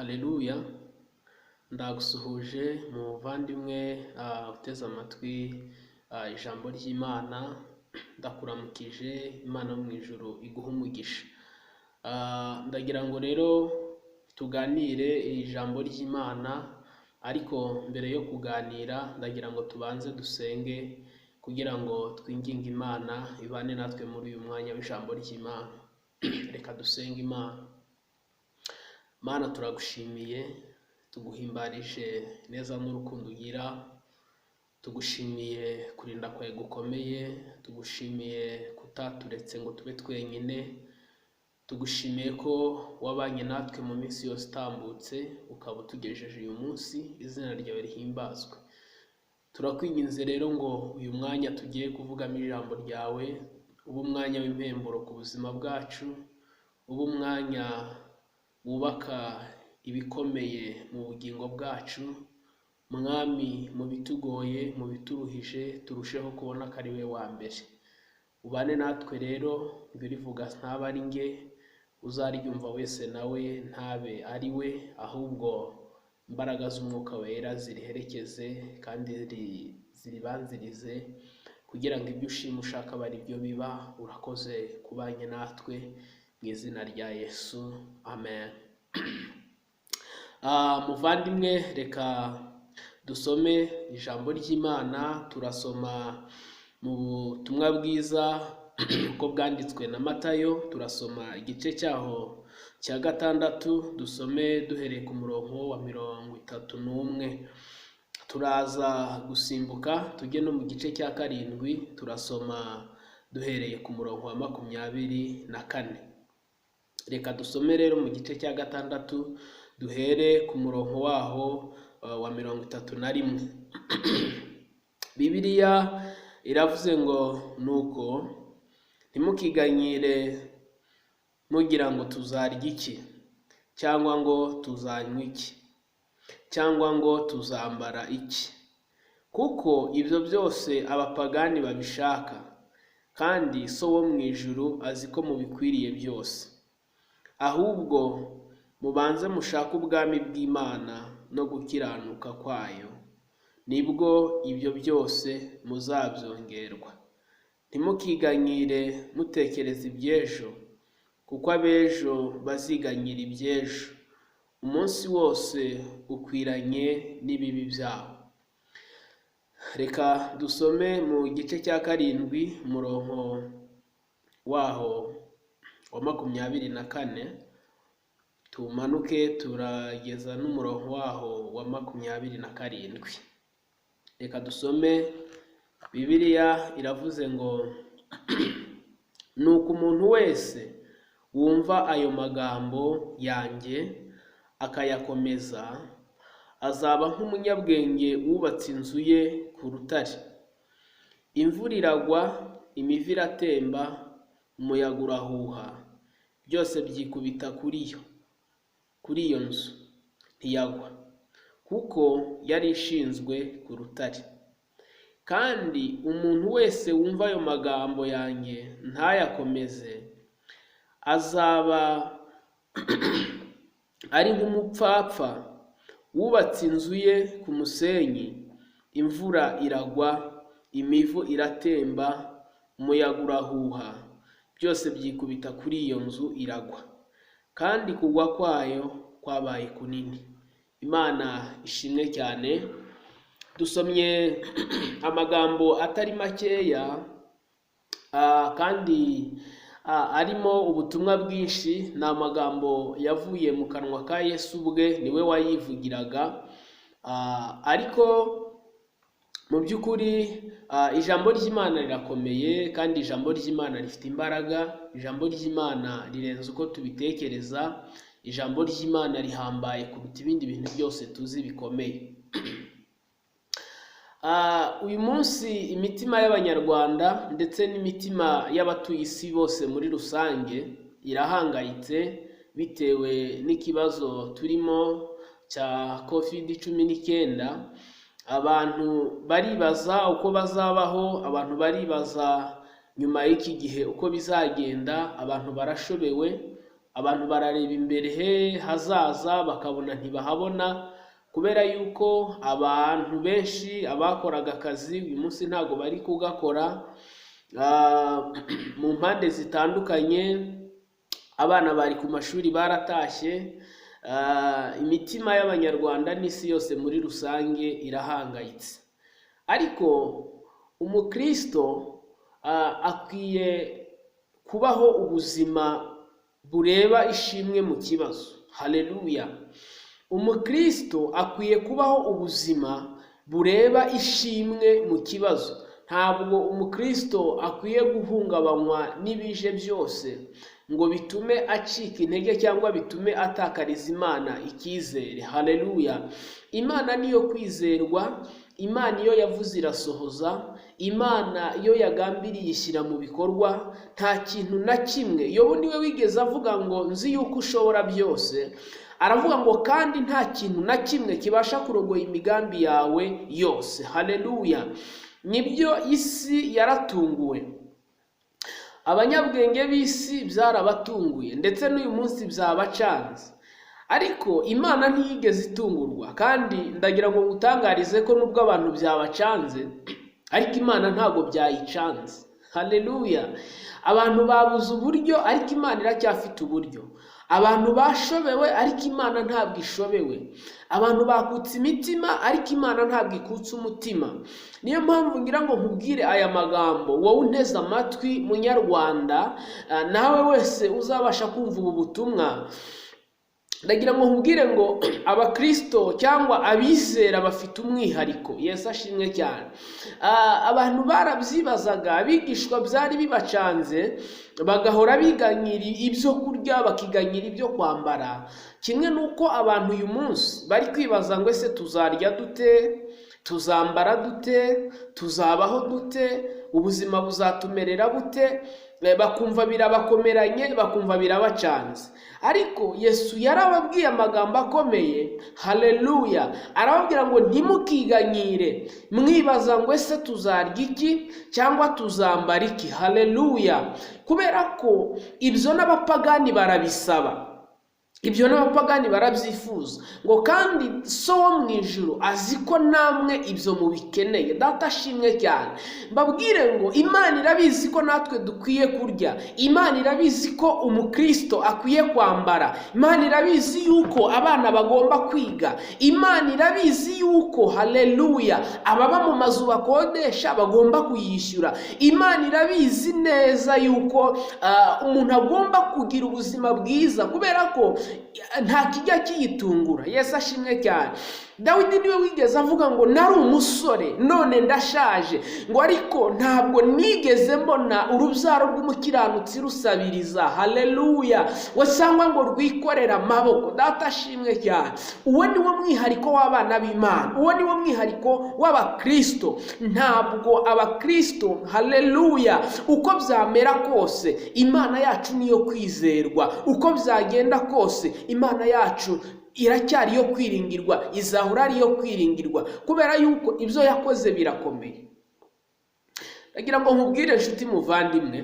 Haleluya, ndagusuhuje muvandimwe uteze amatwi ijambo ry'Imana. Ndakuramukije, Imana yo mu ijuru iguha umugisha. Ndagira ngo rero tuganire ijambo ry'Imana, ariko mbere yo kuganira ndagira ngo tubanze dusenge kugira ngo twinginge Imana ibane natwe muri uyu mwanya w'ijambo ry'Imana. Reka dusenge Imana. Mana, turagushimiye, tuguhimbarije neza n'urukundo ugira, tugushimiye kurinda kwawe gukomeye, tugushimiye kutaturetse ngo tube twenyine, tugushimiye ko wabanye natwe mu minsi yose itambutse ukaba utugejeje uyu munsi. Izina ryawe rihimbazwe. Turakwinginze rero ngo uyu mwanya tugiye kuvugamo ijambo ryawe ube umwanya w'impemburo ku buzima bwacu, ube umwanya wubaka ibikomeye mu bugingo bwacu. Mwami, mu bitugoye, mu bituruhije, turusheho kubona ko ari we wa mbere. Ubane natwe rero, ibyo rivuga ntaba ari nge, uzaryumva wese nawe ntabe ari we, ahubwo imbaraga z'umwuka wera ziriherekeze kandi ziribanzirize, kugira ngo ibyo ushima ushaka abe ari byo biba. Urakoze kubanye natwe, mu izina rya Yesu, amen. Muvandimwe, reka dusome ijambo ry'Imana. Turasoma mu butumwa bwiza uko bwanditswe na Matayo, turasoma igice cyaho cya 6, dusome duhereye ku murongo wa 31. Turaza gusimbuka tujye no mu gice cya 7, turasoma duhereye ku murongo wa 24. Reka dusome rero mu gice cya 6 duhere ku murongo waho wa 31. Bibiliya iravuze ngo, nuko ntimukiganyire mugira ngo tuzarya iki, cyangwa ngo tuzanywa iki, cyangwa ngo tuzambara iki, kuko ibyo byose abapagani babishaka, kandi so wo mu ijuru azi ko mubikwiriye byose. Ahubwo mubanze mushake ubwami bw'Imana no gukiranuka kwayo, nibwo ibyo byose muzabyongerwa. Ntimukiganyire mutekereza iby'ejo, kuko ab'ejo baziganyira iby'ejo. Umunsi wose ukwiranye n'ibibi byawo. Reka dusome mu gice cya 7 umurongo waho wa 24, tumanuke turageza n'umurongo waho wa 27. Reka dusome. Bibiliya iravuze ngo, nuko umuntu wese wumva ayo magambo yanjye akayakomeza azaba nk'umunyabwenge wubatse inzu ye ku rutare. Imvura iragwa, imivu iratemba, umuyaga urahuha, byose byikubita kuri iyo nzu, ntiyagwa, kuko yari ishinzwe ku rutare. Kandi umuntu wese wumva ayo magambo yanjye ntayakomeze azaba ari nk'umupfapfa wubatse inzu ye ku musenyi. Imvura iragwa, imivu iratemba, umuyaga urahuha, byose byikubita kuri iyo nzu iragwa, kandi kugwa kwayo kwabaye kunini. Imana ishimwe cyane. Dusomye amagambo atari makeya, kandi arimo ubutumwa bwinshi. Ni amagambo yavuye mu kanwa ka Yesu ubwe, niwe wayivugiraga. Ariko mu by'ukuri ijambo ry'Imana rirakomeye, kandi ijambo ry'Imana rifite imbaraga. Ijambo ry'Imana rirenze uko tubitekereza. Ijambo ry'Imana rihambaye kuruta ibindi bintu byose tuzi bikomeye. Uyu munsi imitima y'Abanyarwanda ndetse n'imitima y'abatuye isi bose muri rusange irahangayitse bitewe n'ikibazo turimo cya COVID-19. Abantu baribaza uko bazabaho, abantu baribaza nyuma y'iki gihe uko bizagenda. Abantu barashobewe, abantu barareba imbere hazaza bakabona ntibahabona, kubera yuko abantu benshi abakoraga akazi uyu munsi ntago bari kugakora. Mu mpande zitandukanye, abana bari ku mashuri baratashye, imitima y'abanyarwanda n'isi yose muri rusange irahangayitse. Ariko umukristo akwiye kubaho ubuzima bureba ishimwe mu kibazo. Haleluya! Umukristo akwiye kubaho ubuzima bureba ishimwe mu kibazo. Ntabwo umukristo akwiye guhungabanywa n'ibije byose ngo bitume acika intege cyangwa bitume atakariza Imana icyizere. Haleluya! Imana niyo kwizerwa, Imana iyo yavuze irasohoza, Imana iyo yagambiriye ishyira mu bikorwa. Nta kintu na kimwe, Yobu niwe wigeze avuga ngo nzi yuko ushobora byose, aravuga ngo kandi nta kintu na kimwe kibasha kurogoya imigambi yawe yose. Haleluya! Nibyo isi yaratunguwe, abanyabwenge b'isi byarabatunguye, ndetse n'uyu munsi byabacanze, ariko Imana ntiyigeze itungurwa. Kandi ndagira ngo ngutangarize ko nubwo abantu byabacanze, ariko Imana ntago byayicanze. Haleluya! Abantu babuze uburyo, ariko Imana iracyafite uburyo. Abantu bashobewe, ariko Imana ntabwo ishobewe. Abantu bakutse imitima, ariko Imana ntabwo ikutse umutima. Niyo mpamvu ngira ngo nkubwire aya magambo, wowe unteze amatwi munyarwanda, nawe wese uzabasha kumva ubu butumwa. Ndagira ngo nkubwire ngo abakristo cyangwa abizera bafite umwihariko. Yesu ashimwe cyane. Abantu barabyibazaga, abigishwa byari bibacanze, bagahora biganyira ibyo kurya, bakiganyira ibyo kwambara. Kimwe nuko abantu uyu munsi bari kwibaza ngo ese tuzarya dute, tuzambara dute, tuzabaho dute, ubuzima buzatumerera bute, bakumva birabakomeranye, bakumva birabacanze. Ariko Yesu yarababwiye amagambo akomeye. Haleluya! Arababwira ngo ntimukiganyire mwibaza ngo ese tuzarya iki cyangwa tuzambara iki. Haleluya! Kubera ko ibyo n'abapagani barabisaba, ibyo n'abapagani barabyifuza, ngo kandi so wo mu ijuru azi ko namwe ibyo mubikeneye. Data ashimwe cyane. Mbabwire ngo Imana irabizi ko natwe dukwiye kurya, Imana irabizi ko umukristo akwiye kwambara, Imana irabizi yuko abana bagomba kwiga, Imana irabizi yuko, haleluya, ababa mu mazu bakodesha bagomba kuyishyura, Imana irabizi neza yuko umuntu agomba kugira ubuzima bwiza, kubera ko nta kijya kiyitungura. Yesu ashimwe cyane. Dawidi niwe wigeze avuga ngo nari umusore none ndashaje, ngo ariko ntabwo nigeze mbona urubyaro rw'umukiranutsi rusabiriza. Haleluya! wasangwa ngo rwikorera amaboko. Data ashimwe cyane. Uwo ni wo mwihariko w'abana b'Imana, uwo ni wo mwihariko w'abakristo. Ntabwo abakristo, haleluya, uko byamera kose Imana yacu niyo kwizerwa. Uko byagenda kose Imana yacu iracyari yo kwiringirwa, izahura ari yo kwiringirwa, kubera yuko ibyo yakoze birakomeye. Ndagira ngo nkubwire inshuti muvandimwe,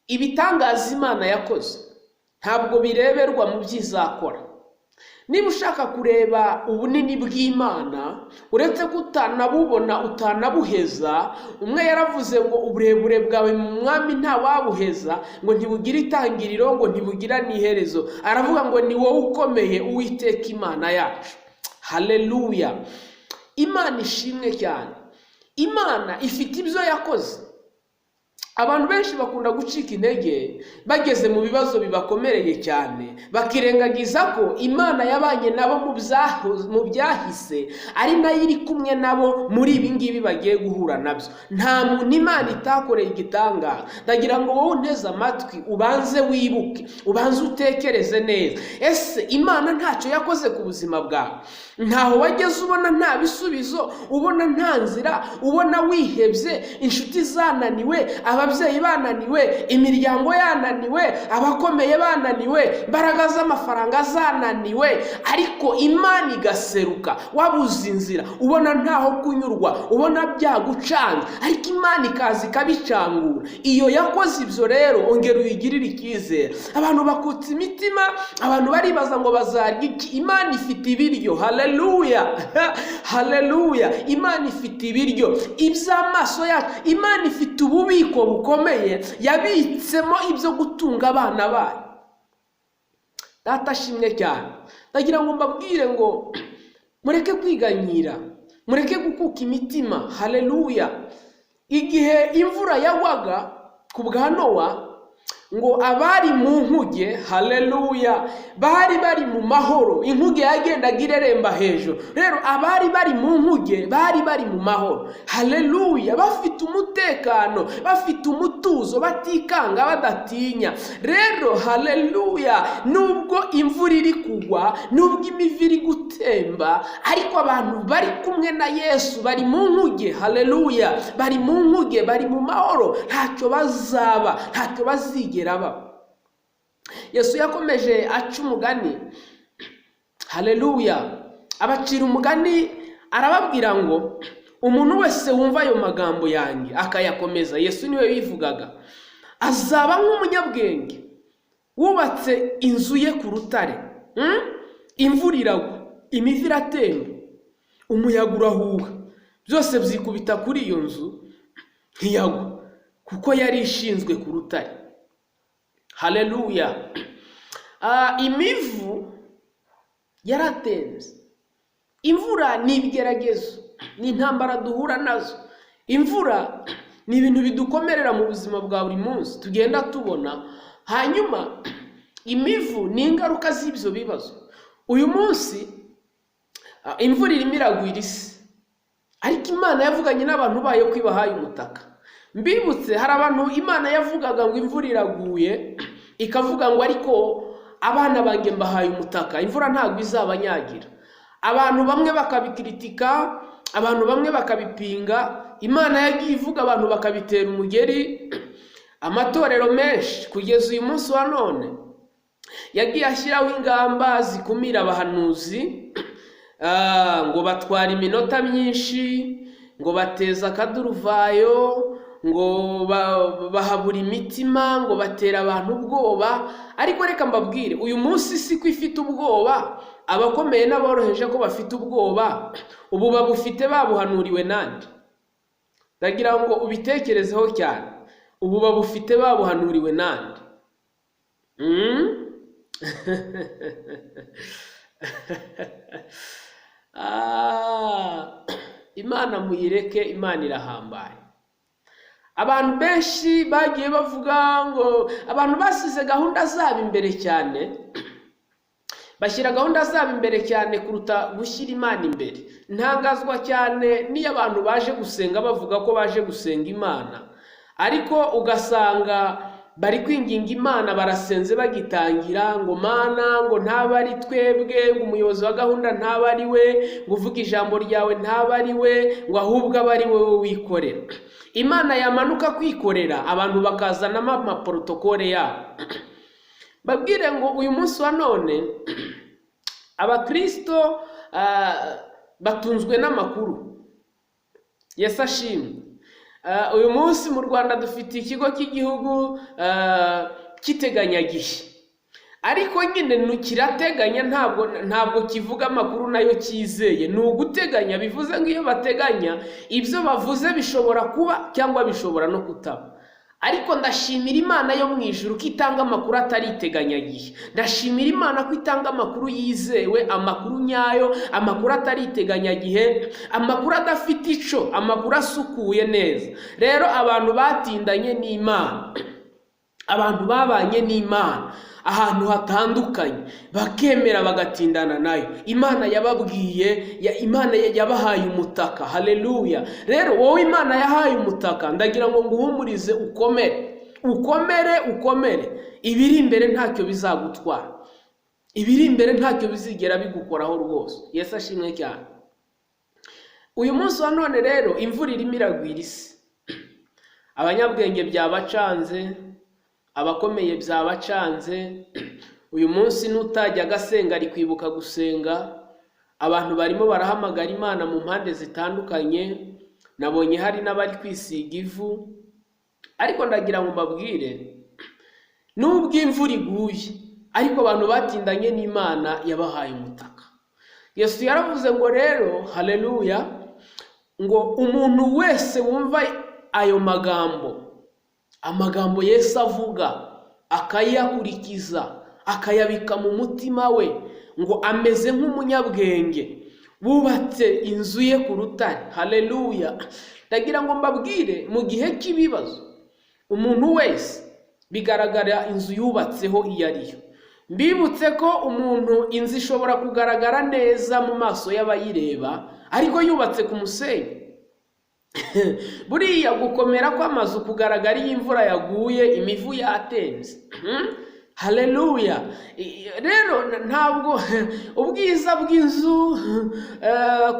ibitangaza Imana yakoze ntabwo bireberwa mu by'izakora. Niba ushaka kureba ubunini bw'Imana, uretse ko utanabubona utanabuheza, umwe yaravuze ngo uburebure bwawe mu mwami nta wabuheza, ngo ntibugire itangiriro, ngo ntibugira n'iherezo. Aravuga ngo ni wowe ukomeye, Uwiteka Imana yacu. Haleluya! Imana ishimwe cyane. Imana ifite ibyo yakoze. Abantu benshi bakunda gucika intege bageze mu bibazo bibakomereye cyane, bakirengagiza ko Imana yabanye nabo mu byahise, ari nayo iri kumwe nabo muri ibi ngibi bagiye guhura nabyo. Nta muntu Imana itakoreye igitangaza. Ndagira ngo wowe unteze amatwi ubanze wibuke, ubanze utekereze neza, ese Imana ntacyo yakoze ku buzima bwawe? Ntaho wageze ubona nta bisubizo, ubona nta nzira, ubona wihebye, inshuti zananiwe, ababyeyi bananiwe, imiryango yananiwe, abakomeye bananiwe, imbaraga z'amafaranga zananiwe, ariko Imana igaseruka. Wabuze inzira, ubona ntaho kunyurwa, ubona byagucanze, ariko Imana ikaza ikabicangura. Iyo yakoze ibyo rero ongera uyigirire icyizere. Abantu bakutse imitima, abantu baribaza ngo bazarya iki. Imana ifite ibiryo. Haleluya. Haleluya. Imana ifite ibiryo iby'amaso yacu. Imana ifite ububiko bukomeye yabitsemo ibyo gutunga abana bayo. Data ashimwe cyane. Ndagira ngo mbabwire ngo mureke kwiganyira, mureke gukuka imitima. Haleluya. Igihe imvura yagwaga ku bwa Nowa, ngo abari mu nkuge, haleluya, bari bari mu mahoro. Inkuge yagendaga ireremba hejuru. Rero abari bari mu nkuge bari bari mu mahoro. Haleluya. Bafite umutekano, bafite umutuzo, batikanga, badatinya. Rero haleluya, nubwo imvura iri kugwa, nubwo imivi iri gutemba, ariko abantu bari kumwe na Yesu bari mu nkuge. Haleluya. Bari mu nkuge, bari mu mahoro, ntacyo bazaba, ntacyo bazigera baba. Yesu yakomeje aca umugani. Haleluya. Abacira umugani arababwira ngo umuntu wese wumva ayo magambo yanjye akayakomeza, Yesu niwe bivugaga, azaba nk'umunyabwenge wubatse inzu ye ku rutare. Imvura iragwa, imivi iratemba, umuyaga urahuha, byose byikubita kuri iyo nzu ntiyagwa, kuko yari ishinzwe ku rutare. Haleluya. Imivu yaratenze. Imvura ni ibigeragezo, ni intambara duhura nazo. Imvura ni ibintu bidukomerera mu buzima bwa buri munsi tugenda tubona. Hanyuma imivu ni ingaruka z'ibyo bibazo. Uyu munsi imvura irimo iragwira isi, ariko Imana yavuganye n'abantu bayo ko ibahaye umutaka. Mbibutse hari abantu Imana yavugaga ngo imvura iraguye, ikavuga ngo ariko abana banjye mbahaye umutaka, imvura ntabwo izabanyagira. Abantu bamwe bakabikritika, abantu bamwe bakabipinga. Imana yagiye ivuga, abantu bakabitera umugeri. Amatorero menshi kugeza uyu munsi wa none yagiye ashyiraho ingamba zikumira abahanuzi, ngo batwara iminota myinshi, ngo bateza akaduruvayo, ngo bahabura imitima, ngo batera abantu ubwoba. Ariko reka mbabwire, uyu munsi si ko ifite ubwoba. Abakomeye n'aboroheje ko bafite ubwoba, ubu babufite babuhanuriwe nande? Ndagira ngo ubitekerezeho cyane. Ubu babufite babuhanuriwe nande? Imana muyireke, Imana irahambaye. Abantu benshi bagiye bavuga ngo abantu basize gahunda zabo imbere cyane, bashyira gahunda zabo imbere cyane kuruta gushyira Imana imbere. Ntangazwa cyane niyo abantu baje gusenga bavuga ko baje gusenga Imana, ariko ugasanga bari kwinginga Imana, barasenze bagitangira ngo Mana ngo ntaba ari twebwe, ngo umuyobozi wa gahunda ntaba ari we, ngo uvuga ijambo ryawe ntaba ari we, ngo ahubwo aba ari wowe wikorera. Imana yamanuka kwikorera, abantu bakazanamo amaprotokole yabo. Babwire ngo uyu munsi wa none abakristo batunzwe n'amakuru. Yesu ashimwe. Uyu munsi mu Rwanda dufite ikigo cy'igihugu cy'iteganyagihe, ariko nyine nukirateganya ntabwo kivuga amakuru nayo cyizeye. Ni uguteganya, bivuze ngo iyo bateganya ibyo bavuze bishobora kuba cyangwa bishobora no kutaba. Ariko ndashimira Imana yo mu ijuru ko itanga amakuru atari iteganyagihe. Ndashimira Imana ko itanga amakuru yizewe, amakuru nyayo, amakuru atari iteganyagihe, amakuru adafite ico, amakuru asukuye neza. Rero abantu batindanye n'Imana, abantu babanye n'Imana ahantu hatandukanye, bakemera bagatindana nayo, Imana yababwiye, Imana yabahaye umutaka. Haleluya. Rero wowe Imana yahaye umutaka, ndagira ngo nguhumurize, ukomere. Ibiri imbere ntacyo bizagutwara, ibiri imbere ntacyo bizigera bigukoraho rwose. Yesu ashimwe cyane. Uyu munsi wa none rero imvura irimo iragwira isi, abanyabwenge byabacanze, abakomeye byabacanze. Uyu munsi nutajya agasenga ari kwibuka gusenga. Abantu barimo barahamagara Imana mu mpande zitandukanye. Nabonye hari n'abari kwisiga ivu, ariko ndagira ngo mbabwire, nubwo imvura iguye ariko abantu batindanye n'Imana yabahaye umutaka. Yesu yaravuze ngo rero, haleluya, ngo umuntu wese wumva ayo amagambo Yesu avuga akayakurikiza akayabika mu mutima we, ngo ameze nk'umunyabwenge bubatse inzu ye ku rutare. Haleluya. Ndagira ngo mbabwire, mu gihe cy'ibibazo umuntu wese bigaragara inzu yubatseho iyo ariyo. Mbibutse ko umuntu inzu ishobora kugaragara neza mu maso y'abayireba ariko yubatse ku musenyi. Buriya gukomera kw'amazu kugaragara iyo imvura yaguye imivu yatemze. Haleluya. Rero ntabwo ubwiza bw'inzu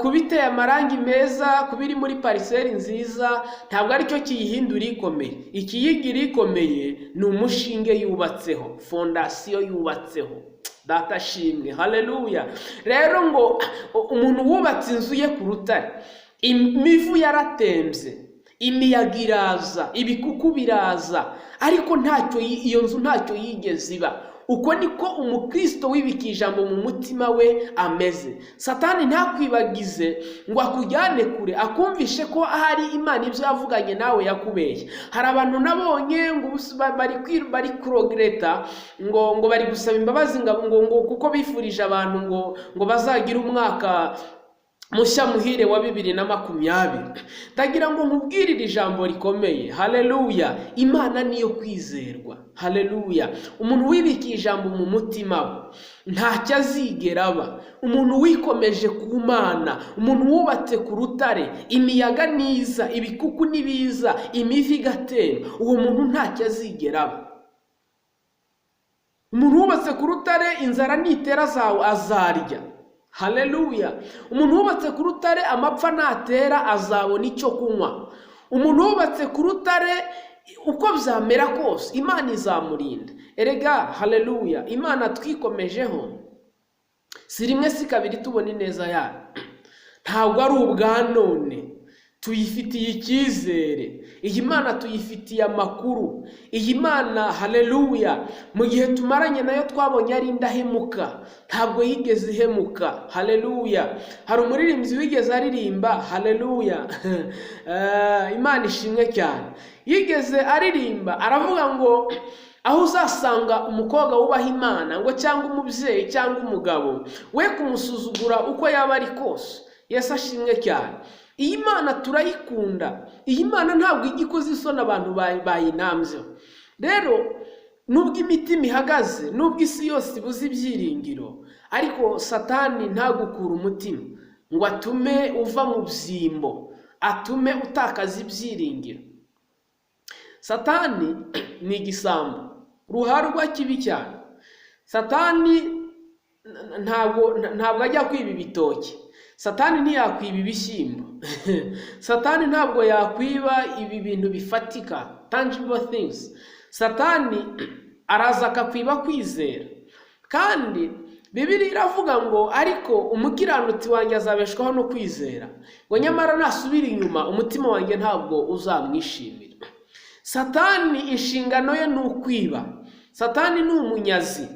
kubiteye amarangi meza, kubiri muri pariseri nziza, ntabwo aricyo kiyihindura ikomeye. Ikiyigira ikomeye ni umushinge yubatseho, fondasiyo yubatseho. Data shimwe. Haleluya. Rero ngo umuntu wubatse inzu ye ku rutare, imivu yaratembye, imiyaga iraza, ibikuku biraza, ariko iyo nzu ntacyo yigeze iba. Uko niko umukristo wibika ijambo mu mutima we ameze. Satani ntakwibagize ngo akujyane kure, akumvishe ko ahari Imana ibyo yavuganye nawe yakubeshye. Hari abantu nabonye ngo bari kurogereta, ngo bari gusaba imbabazi ngo kuko bifurije abantu ngo bazagira umwaka mushya muhire wa 2020. Ndagira ngo nkubwirire ijambo rikomeye. Haleluya. Imana niyo kwizerwa. Haleluya. Umuntu wibikiye ijambo mu mutima we ntacyo azigera aba. Umuntu wikomeje ku Mana, umuntu wubatse ku rutare, imiyaga niza, ibikuku nibiza, imivi igatera, uwo muntu ntacyo azigera aba. Umuntu wubatse ku rutare, inzara nitera zawe azarya. Haleluya. Umuntu wubatse ku rutare, amapfa natera azabona icyo kunywa. Umuntu wubatse ku rutare, uko byamera kose Imana izamurinda. Erega haleluya, Imana twikomejeho si rimwe si kabiri tubona ineza yayo. Ntabwo ari ubwa none, tuyifitiye icyizere. Iyi Mana tuyifitiye amakuru. Iyi Mana, haleluya, mu gihe tumaranye nayo twabonye ari indahemuka, ntabwo yigeze ihemuka. Haleluya. Hari umuririmbyi wigeze aririmba, haleluya, Imana ishimwe cyane, yigeze aririmba aravuga ngo aho uzasanga umukobwa wubaha Imana, ngo cyangwa umubyeyi cyangwa umugabo, we kumusuzugura uko yaba ari kose. Yesu ashimwe cyane. Iyi Mana turayikunda. Iyi Mana ntabwo igikoze isoni abantu bayinambye. Rero nubwo imitima ihagaze, nubwo isi yose ibuze ibyiringiro, ariko Satani ntagukura umutima ngo atume uva mu byimbo, atume utakaza ibyiringiro. Satani ni igisambo ruharwa kibi cyane. Satani ntabwo ajya kwiba ibitoki. Satani ntiyakwiba ibishyimbo. Satani ntabwo yakwiba ibi bintu bifatika, tangible things. Satani araza akakwiba kwizera. Kandi Bibiliya iravuga ngo ariko umukiranutsi wanjye azabeshwaho no kwizera, ngo nyamara nasubira inyuma umutima wanjye ntabwo uzamwishimira. Satani inshingano ye ni ukwiba. Satani ni umunyazi.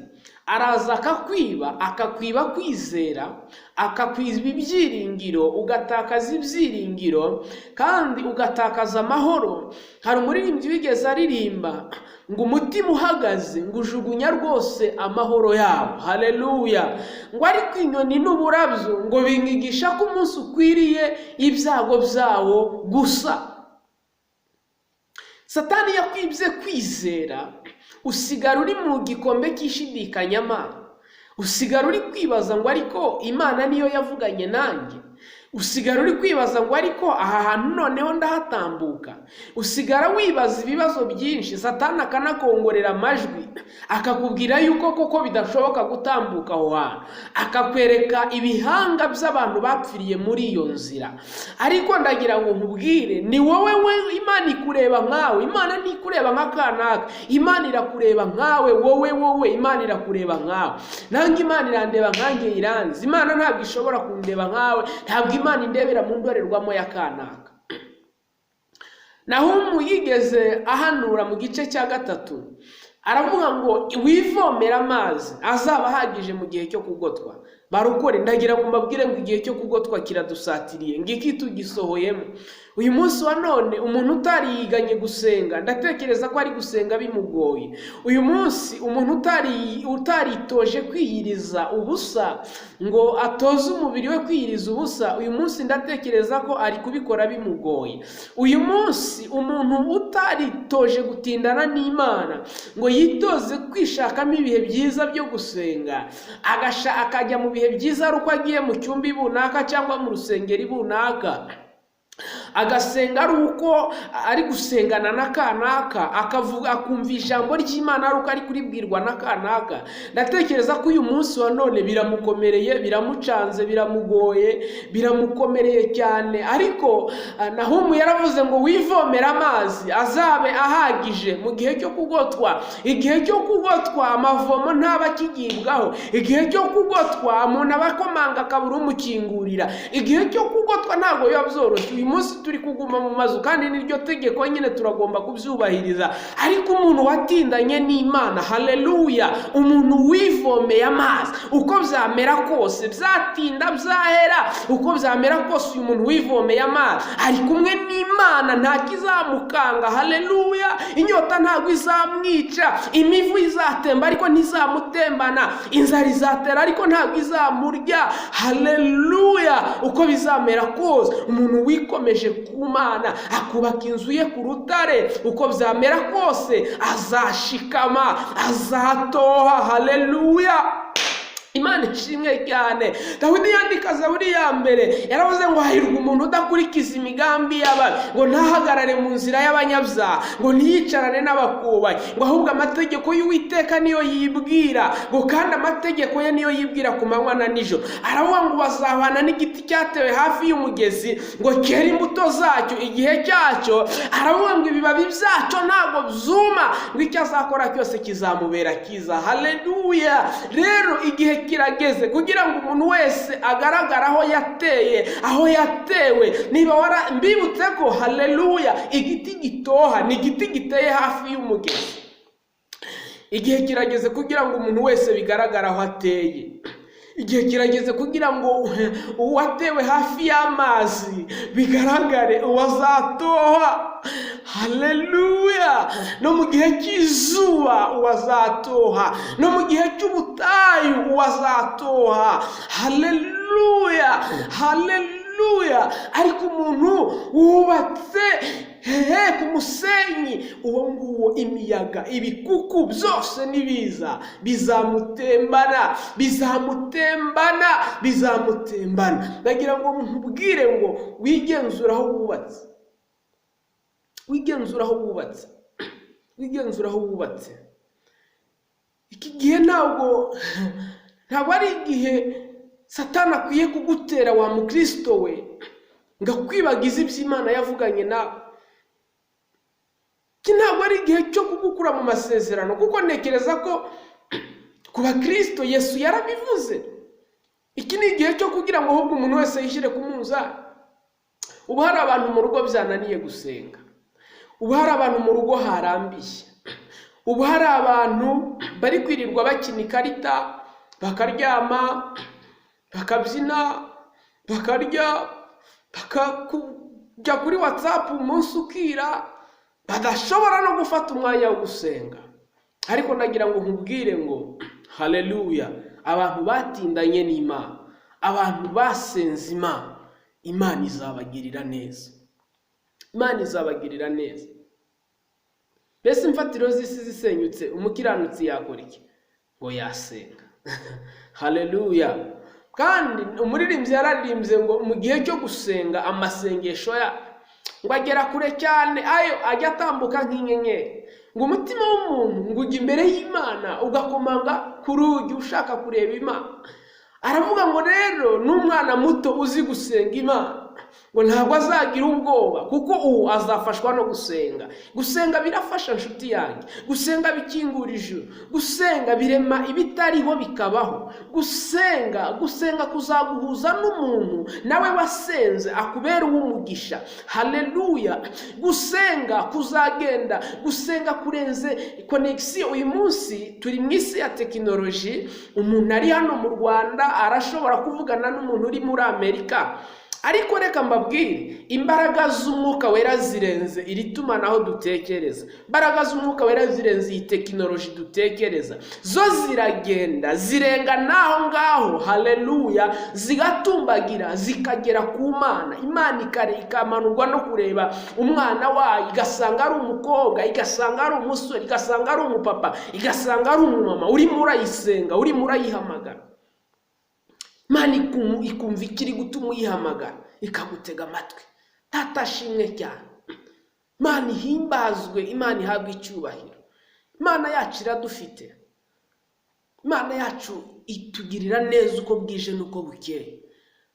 Araza akakwiba kwizera, akakwiba ibyiringiro, ugatakaza ibyiringiro kandi ugatakaza amahoro. Hari umuririmbyi wigeze aririmba ngo umutima uhagaze ngo ujugunya rwose amahoro yawo. Haleluya. Ngo ariko inyoni n'uburabyo ngo binyigisha ko umunsi ukwiriye ibyago byawo gusa. Satani yakwibye kwizera, usigara uri mu gikombe cy'ishidikanyamana. Usigara uri kwibaza ngo ariko Imana niyo yavuganye nanjye. usigara uri kwibaza ngo ariko aha hantu noneho ndahatambuka. Usigara wibaza ibibazo byinshi, Satani akanakongorera amajwi akakubwira yuko koko bidashoboka gutambuka aho hantu, akakwereka ibihanga by'abantu bapfiriye muri iyo nzira. Ariko ndagira ngo nkubwire, ni wowe Imana ikureba nkawe. Imana ntikureba nk'akanaka, Imana irakureba nkawe. wowe Imana irakureba nkawe. Nange Imana irandeba nkange iranzi. Imana ntabwo ishobora kundeba nkawe, ntabwo Imana indebera mu ndorerwamo ya kanaka. Nahumu yigeze ahanura mu gice cya 3, aravuga ngo wivomera amazi azaba ahagije mu gihe cyo kugotwa. Barukore, ndagira ngo mbabwire ngo igihe cyo kugotwa kiradusatiriye, ngiki tugisohoyemo. Uyu munsi wa none umuntu utariganye gusenga, ndatekereza ko ari gusenga bimugoye. Uyu munsi umuntu utaritoje kwiyiriza ubusa ngo atoze umubiri we kwiyiriza ubusa, uyu munsi ndatekereza ko ari kubikora bimugoye. Uyu munsi umuntu utaritoje gutindana n'Imana ngo yitoze kwishakamo ibihe byiza byo gusenga, akajya mu bihe byiza ari uko agiye mu cyumba runaka cyangwa mu rusengero runaka, agasenga ari uko ari gusengana na kanaka, akumva ijambo ry'Imana ari uko ari kuribwirwa na kanaka. Ndatekereza ko uyu munsi wa none biramukomereye, biramucanze, biramugoye, biramukomereye cyane. Ariko Nahumu yaravuze ngo wivomera amazi azabe ahagije mu gihe cyo kugotwa. Igihe cyo kugotwa amavomo ntaba akigibwaho. Igihe cyo kugotwa umuntu aba akomanga akabura umukingurira. Igihe cyo kugotwa ntabwo biba byoroshye. Uyu munsi turi kuguma mu mazu kandi niryo tegeko nyine turagomba kubyubahiriza. Ariko umuntu watindanye n'Imana, haleluya, umuntu wivomeye amazi, uko byamera kose, byatinda byahera, uko byamera kose, uyu muntu wivomeye amazi ari kumwe n'Imana, nta kizamukanga, haleluya. Inyota ntabwo izamwica, imivu izatemba ariko ntizamutembana, inzara izatera ariko ntabwo izamurya, haleluya. Uko bizamera kose, umuntu wikomeje ku Mana akubaka inzu ye ku rutare, uko byamera kose azashikama, azatoha, haleluya. Imana ishimwe cyane. Dawidi yandika Zaburi ya mbere yaravuze ngo hahirwa umuntu udakurikiza imigambi y'ababi, ngo ntahagarare mu nzira y'abanyabyaha, ngo ntiyicarane n'abakubayi, ngo ahubwo amategeko y'Uwiteka niyo yibwira, ngo kandi amategeko ye niyo yibwira ku manywa na nijoro. Aravuga ngo bazahwana n'igiti cyatewe hafi y'umugezi, ngo cyera imbuto zacyo igihe cyacyo. Aravuga ngo ibibabi byacyo ntabwo byuma, ngo icyo azakora cyose kizamubera cyiza, haleluya. Rero igihe kirageze kugira ngo umuntu wese agaragara aho yateye, aho yatewe. Niba mbibutse ko, haleluya, igiti gitoha ni igiti giteye hafi y'umugezi. Igihe kirageze kugira ngo umuntu wese bigaragara aho ateye. Igihe kirageze kugira ngo uwatewe hafi y'amazi bigaragare uwazatoha, haleluya. No mu gihe cy'izuba uwazatoha, no mu gihe cy'ubutayu uwazatoha, haleluya, haleluya. Ariko umuntu wubatse ku musenyi, uwo nguwo imiyaga, ibikuku byose nibiza bizamutembana, bizamutembana, bizamutembana. Ndagira ngo nkubwire ngo wigenzura aho wubatse, wigenzura aho wubatse, wigenzura aho wubatse. Iki gihe ntabwo ari igihe Satani akwiye kugutera wa mukristo we ngakwibagiza iby'Imana yavuganye nawe. Iki ntabwo ari igihe cyo kugukura mu masezerano, kuko ntekereza ko ku bakristo Yesu yarabivuze. Iki ni igihe cyo kugira ngo ahubwo umuntu wese yishyire ku munzani. Ubu hari abantu mu rugo byananiye gusenga, ubu hari abantu mu rugo harambiye, ubu hari abantu bari kwirirwa bakina ikarita, bakaryama, bakabyina, bakarya, bakajya kuri WhatsApp umunsi ukira, badashobora no gufata umwanya wo gusenga. Ariko ndagira ngo nkubwire ngo, haleluya, abantu batindanye n'Imana, abantu basenze Imana, Imana izabagirira neza, Imana izabagirira neza. Mbese imfatiro z'isi zisenyutse, umukiranutsi yakora iki? Ngo yasenga. Haleluya. kandi umuririmbyi yararirimbye ngo mu gihe cyo gusenga amasengesho ya ngo agera kure cyane, ayo ajya atambuka nk'inyenyeri, ngo umutima w'umuntu ngo ujya imbere y'Imana ugakomanga ku rugi ushaka kureba Imana. Aravuga ngo rero n'umwana muto uzi gusenga Imana ngo ntabwo azagira ubwoba, kuko ubu azafashwa no gusenga. Gusenga birafasha nshuti yanjye, gusenga bikingura ijuru, gusenga birema ibitariho bikabaho, gusenga kuzaguhuza n'umuntu nawe wasenze akubera uw'umugisha. Haleluya. Gusenga kuzagenda, gusenga kurenze connection. Uyu munsi turi mu isi ya tekinoloji, umuntu ari hano mu Rwanda arashobora kuvugana n'umuntu uri muri Amerika. Ariko reka mbabwire, imbaraga z'umwuka wera zirenze iri tumanaho dutekereza, imbaraga z'umwuka wera zirenze iyi tekinoloji dutekereza, zo ziragenda zirenga naho ngaho. Haleluya. Zigatumbagira zikagera ku Mana. Imana ikamanurwa no kureba umwana wayo, igasanga ari umukobwa, igasanga ari umusore, igasanga ari umupapa, igasanga ari umumama urimo urayisenga, urimo urayihamagara. Imana ikumva ikiri gutuma uyihamagara, ikagutega amatwi. Tatashimwe cyane. Imana ihimbazwe, Imana ihabwe icyubahiro. Imana yacu iradufite. Imana yacu itugirira neza uko bwije n'uko bukeye.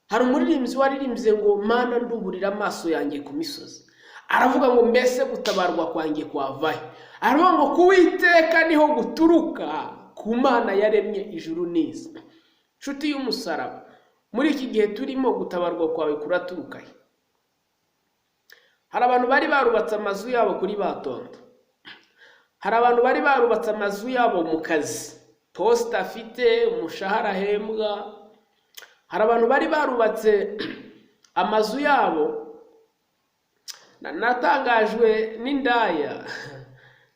Hari umuririmbyi waririmbye ngo Mana nduburira amaso yanjye ku misozi. Aravuga ngo mbese gutabarwa kwanjye kwavahe? Aravuga ngo kuwiteka niho guturuka, ku Mana yaremye ijuru n'isi. Nshuti y'umusaraba, muri iki gihe turimo gutabarwa kwawe kuraturuka he? Hari abantu bari barubatse amazu yabo kuri Batondo. Hari abantu bari barubatse amazu yabo mu kazi, posta afite, umushahara ahembwa. Hari abantu bari barubatse amazu yabo. Natangajwe n'indaya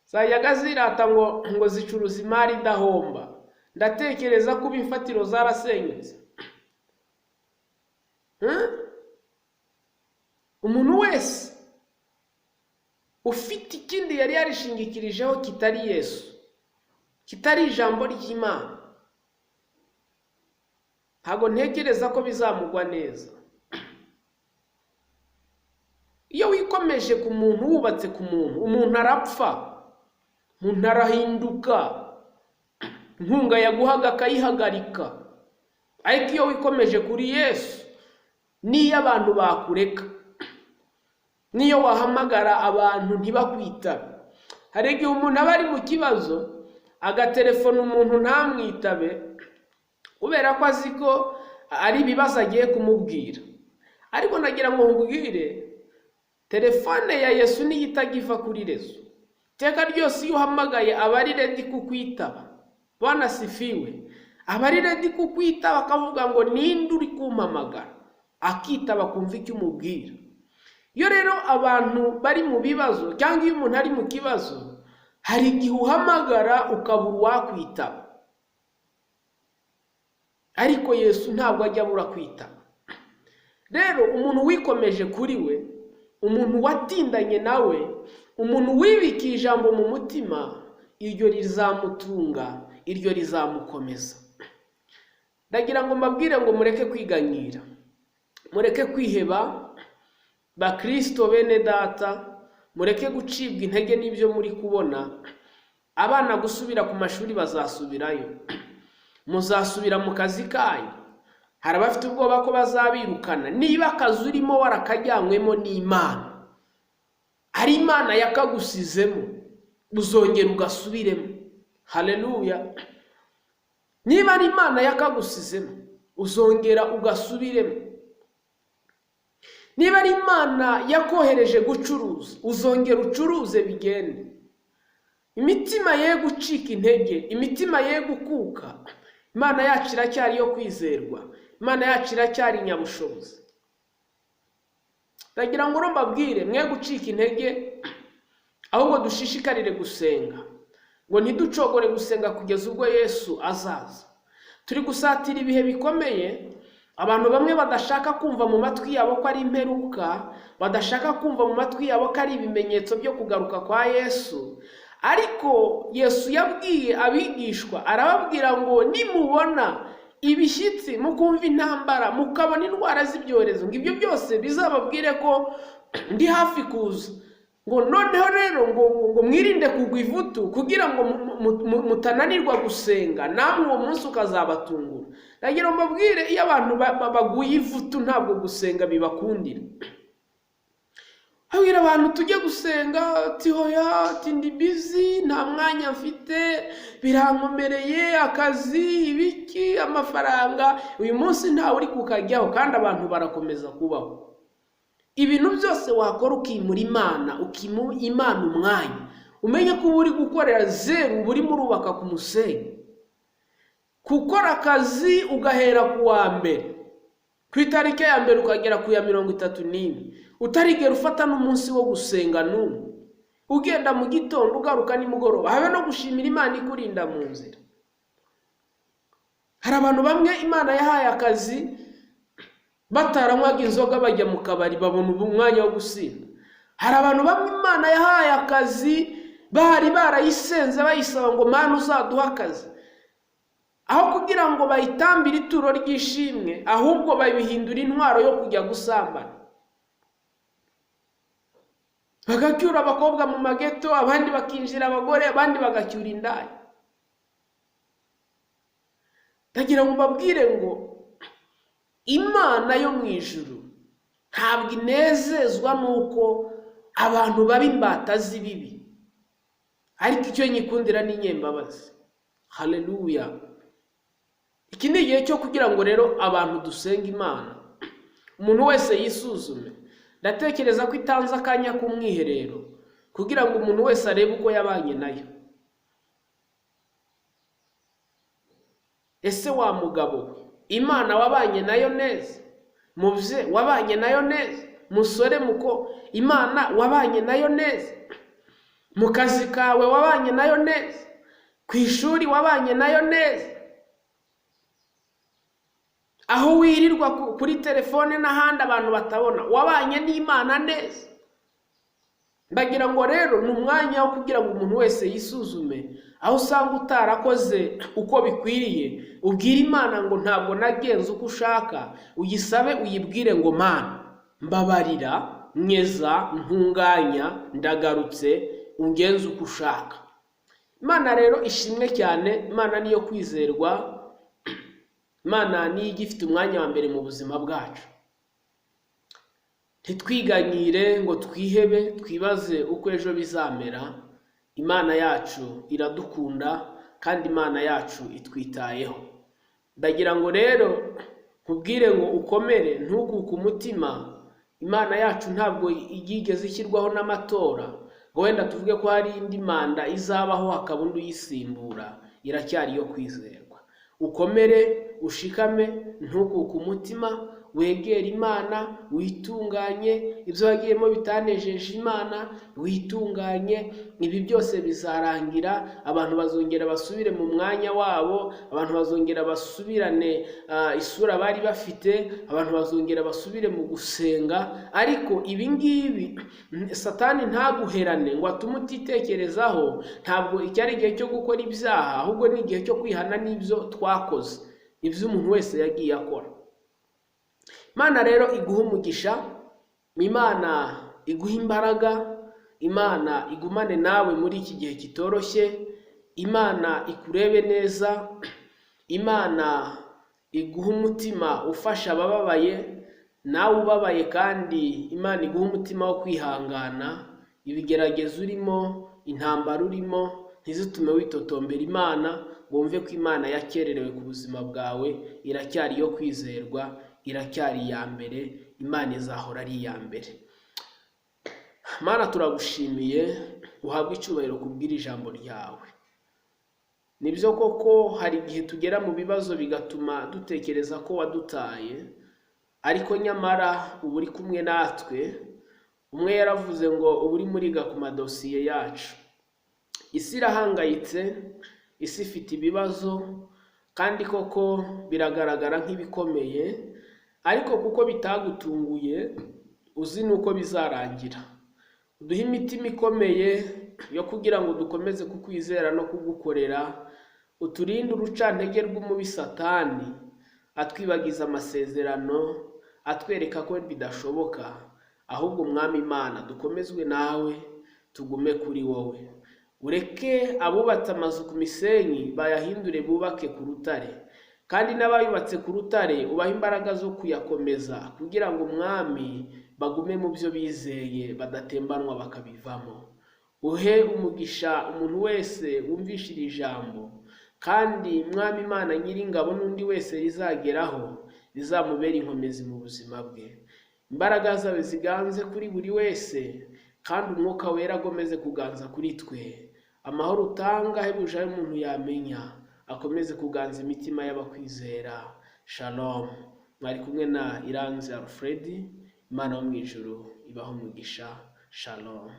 zayaga zirata ngo zicuruza imari idahomba. Ndatekereza ko imfatiro zarasenyutse. Umuntu wese ufite ikindi yari yarishingikirijeho kitari Yesu, kitari ijambo ry'Imana, ntago ntekereza ko bizamugwa neza. Iyo wikomeje ku muntu, wubatse ku muntu, umuntu arapfa, umuntu arahinduka, inkunga yaguhaga akayihagarika. Ariko iyo wikomeje kuri Yesu, niyo abantu bakureka, niyo wahamagara abantu ntibakwitabe. Hari igihe umuntu aba ari mu kibazo agaterefona umuntu ntamwitabe kubera ko azi ko ari ibibazo agiye kumubwira. Ariko nagira ngo nkubwire, telefone ya Yesu niyo itagiva kuri rezo. Iteka ryose iyo uhamagaye aba ari ready kukwitaba. Bwana sifiwe. Aba ari ready kukwitaba, akavuga ngo ninde uri kumpamagara, akitaba kumva icyo umubwira. Iyo rero abantu bari mu bibazo cyangwa iyo umuntu ari mu kibazo, hari igihe uhamagara ukabura uwakwitaba. Ariko Yesu ntabwo ajya abura kwitaba. Rero umuntu wikomeje kuri we, umuntu watindanye nawe, umuntu wibikiye ijambo mu mutima, iryo rizamutunga, iryo rizamukomeza. Ndagira ngo mbabwire ngo mureke kwiganyira, mureke kwiheba. Bakristo bene data, mureke gucibwa intege n'ibyo muri kubona. Abana gusubira ku mashuri bazasubirayo, muzasubira mu kazi kanyu. Hari abafite ubwoba ko bazabirukana. Niba akazi urimo warakajyanywemo n'Imana, ari Imana yakagusizemo, uzongera ugasubiremo. Haleluya. Niba ari Imana yakagusizemo, uzongera ugasubiremo. Niba ari Imana yakohereje gucuruza, uzongera ucuruze bigende. Imitima ye gucika intege, imitima ye gukuka. Imana yacu iracyari yo kwizerwa, Imana yacu iracyari nyabushobozi. Ndagira ngo mbabwire, mwe gucika intege, ahubwo dushishikarire gusenga, ngo ntiducogore gusenga kugeza ubwo Yesu azaza. Turi gusatira ibihe bikomeye. Abantu bamwe badashaka kumva mu matwi yabo ko ari imperuka, badashaka kumva mu matwi yabo ko ari ibimenyetso byo kugaruka kwa Yesu. Ariko Yesu yabwiye abigishwa, arababwira ngo nimubona ibishyitsi, mukumva intambara, mukabona indwara z'ibyorezo, ngo ibyo byose bizababwire ko ndi hafi kuza. Ngo noneho rero ngo mwirinde kugwa ivutu kugira ngo mutananirwa gusenga, namwe uwo munsi ukazabatungura. Ndagira mbabwire, iyo abantu baguye ivutu ntabwo gusenga bibakundira. Habwira abantu tujye gusenga, ati hoya, ati ndi busy, nta mwanya mfite, birankomereye, akazi, ibiki, amafaranga, uyu munsi ntawe uri kukajyaho, kandi abantu barakomeza kubaho. Ibintu byose wakora ukimura Imana, ukimura Imana umwanya, umenye ko uri gukorera zeru, uri murubaka ku musenyi. Gukora akazi ugahera ku wa mbere, ku itariki ya mbere ukagera ku ya 31, utarigera ufata n'umunsi wo gusenga n'umwe, ugenda mu gitondo ugaruka nimugoroba, habe no gushimira Imana ikurinda mu nzira. Hari abantu bamwe Imana yahaye akazi, bataranywaga inzoga bajya mu kabari, babona umwanya wo gusinda. Hari abantu bamwe Imana yahaye akazi, bari barayisenze bayisaba ngo Mana uzaduha akazi, aho kugira ngo bayitambire ituro ry'ishimwe, ahubwo babihindura intwaro yo kujya gusambana. Bagacyura abakobwa mu mageto, abandi bakinjira abagore, abandi bagacyura indaya. Ndagira ngo mbabwire ngo Imana yo mu ijuru ntabwo inezezwa nuko abantu baba imbata z'ibibi, ariko icyo nyikundira ni inyembabazi. Haleluya. Iki ni igihe cyo kugira ngo rero abantu dusenga Imana, umuntu wese yisuzume. Ndatekereza ko itanze akanya k'umwiherero kugira ngo umuntu wese arebe uko yabanye nayo. Ese wa mugabo we, Imana wabanye nayo neza? Muvye wabanye nayo neza? Musore muko, Imana wabanye nayo neza? Mu kazi kawe wabanye nayo neza? Ku ishuri wabanye nayo neza? Aho wirirwa kuri telefone n'ahandi abantu batabona, wabanye n'Imana neza? Ndagira ngo rero ni umwanya wo kugira ngo umuntu wese yisuzume, aho usanga utarakoze uko bikwiriye, ubwire Imana ngo ntabwo nagenze uko ushaka, uyisabe uyibwire ngo Mana mbabarira, nyeza, ntunganya, ndagarutse, ungenze uko ushaka. Imana rero ishimwe cyane, Imana niyo kwizerwa, Imana niyo igifite umwanya wa mbere mu buzima bwacu. Ntitwiganyire ngo twihebe, twibaze uko ejo bizamera. Imana yacu iradukunda kandi Imana yacu itwitayeho. Ndagira ngo rero nkubwire ngo ukomere, ntukuke umutima. Imana yacu ntabwo igigeze ishyirwaho n'amatora ngo wenda tuvuge ko hari indi manda izabaho hakaba undi uyisimbura. Iracyari yo kwizerwa. Ukomere, ushikame, ntukuke umutima, wegera Imana, witunganye. Ibyo wagiyemo bitanejeje Imana, witunganye. Ibi byose bizarangira, abantu bazongera basubire mu mwanya wabo, abantu bazongera basubirane isura bari bafite, abantu bazongera basubire mu gusenga. Ariko ibi ngibi Satani ntaguherane ngo atume utitekerezaho. Ntabwo icyari igihe cyo gukora ibyaha, ahubwo ni igihe cyo kwihana n'ibyo twakoze, ibyo umuntu wese yagiye akora. Imana rero iguha umugisha, Imana iguha imbaraga, Imana igumane nawe muri iki gihe kitoroshye, Imana ikurebe neza, Imana iguha umutima ufasha abababaye, nawe ubabaye kandi Imana iguha umutima wo kwihangana. Ibigeragezo urimo, intambara urimo, ntizitume witotombera Imana, wumve ko Imana yakererewe ku buzima bwawe. Iracyari yo kwizerwa, iracyari iya mbere, Imana izahora ari iya mbere. Mana turagushimiye, uhabwe icyubahiro kubwira ijambo ryawe. Nibyo koko hari igihe tugera mu bibazo bigatuma dutekereza ko wadutaye, ariko nyamara uba uri kumwe natwe. Umwe yaravuze ngo uba uri muriga ku madosiye yacu. Isi irahangayitse, isi ifite ibibazo, kandi koko biragaragara nk'ibikomeye, ariko kuko bitagutunguye uzi nuko bizarangira. Uduhe imitima ikomeye yo kugira ngo dukomeze kukwizera no kugukorera. Uturinde urucantege rw'umubi Satani, atwibagiza amasezerano, atwereka ko bidashoboka, ahubwo Mwami Imana dukomezwe nawe, tugume kuri wowe. Ureke abubatse amazu ku misenyi bayahindure bubake ku rutare, kandi n'abayubatse ku rutare ubaha imbaraga zo kuyakomeza, kugira ngo Mwami bagume mu byo bizeye, badatembanwa bakabivamo. Uhe umugisha umuntu wese wumvisha iri jambo, kandi Mwami Imana Nyiringabo n'undi wese rizageraho rizamubera inkomezi mu buzima bwe. Imbaraga zawe ziganze kuri buri wese, kandi Umwuka Wera agomeze kuganza kuri twe. Amahoro utanga ahebuje ayo umuntu yamenya akomeze kuganza imitima y'abakwizera. Shalom. Mwari kumwe na Iranzi Alfred. Imana yo mu ijuru ibaho umugisha. Shalom.